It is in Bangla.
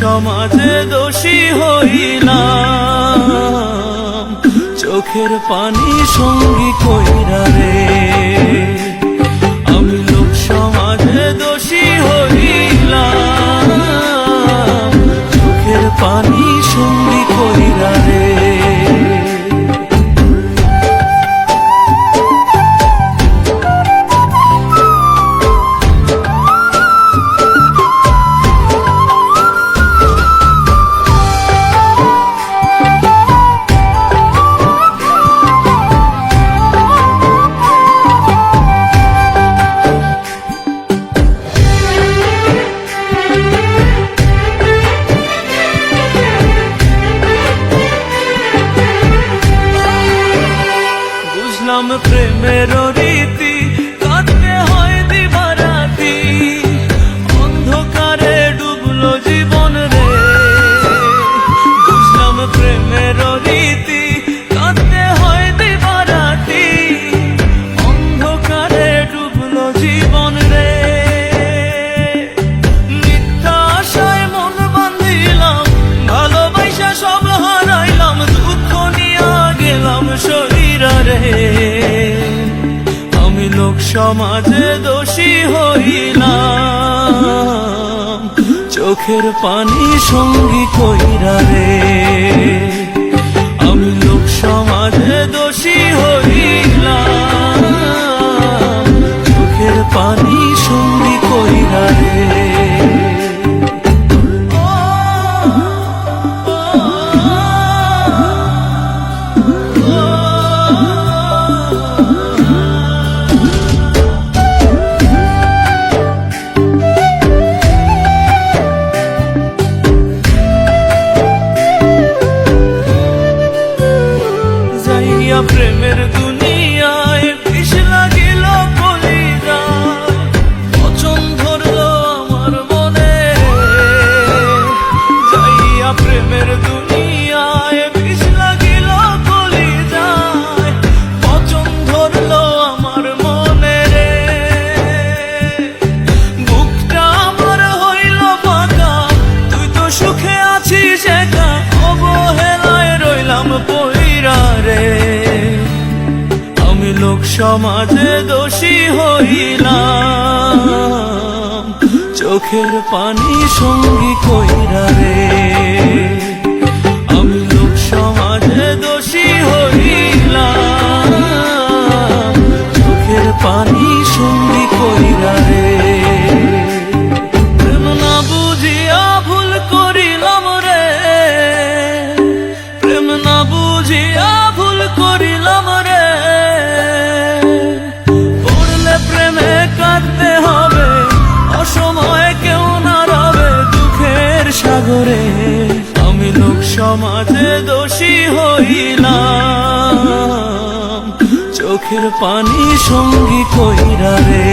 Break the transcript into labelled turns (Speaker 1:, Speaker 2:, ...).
Speaker 1: সমাজে দোষী হইলাম, চোখের পানি সঙ্গী কইরা রে। আমি লোক সমাজে দোষী হইলাম, চোখের পানি সঙ্গী কইরা রে। প্রেমের রীতি কাটতে হয় দিবারাতি, অন্ধকারে ডুবলো জীবন রে। বুঝলাম প্রেমের রীতি কাটতে হয় দিবারাতি, অন্ধকারে ডুবলো জীবন রে। মিথ্যা আশায় মন বাঁধিলাম, ভালোবাসা সব হারাইলাম, দুঃখ নিয়া গেলাম শরীরা রে। আমি লোক সমাজে দোষী হইলাম, চোখের পানি সঙ্গী কইরা রে। আমি লোক সমাজে দোষী হইলাম, চোখের পানি সঙ্গী কইরা রে। প্রেমের দুনিয়ায় বিষ লাগিল কলিজায়, পছন্দ ধরলো আমার মনে। যাইয়া প্রেমের দুনিয়ায় বিষ লাগিল কলিজায়, পছন্দ ধরলো আমার মনে রে। বুকটা আমার হইল ফাঁকা, তুই তো সুখে আছিস একা, অবহেলায় রইলাম পইরা রে। লোক সমাজে দোষী হইলাম, চোখের পানি সঙ্গী কইরা রে। আমি লোক সমাজে দোষী হইলাম, চোখের পানি সঙ্গী কইরা রে। প্রেম না বুঝিয়া ভুল করিলাম রে, প্রেম না বুঝিয়া ভুল করিলাম রে। প্রেমে কাঁদতে হবে, অসময়ে কেউ না রবে দুঃখের সাগরে। আমি লোক সমাজে দোষী হইলাম, চোখের পানি সঙ্গী কইরা রে।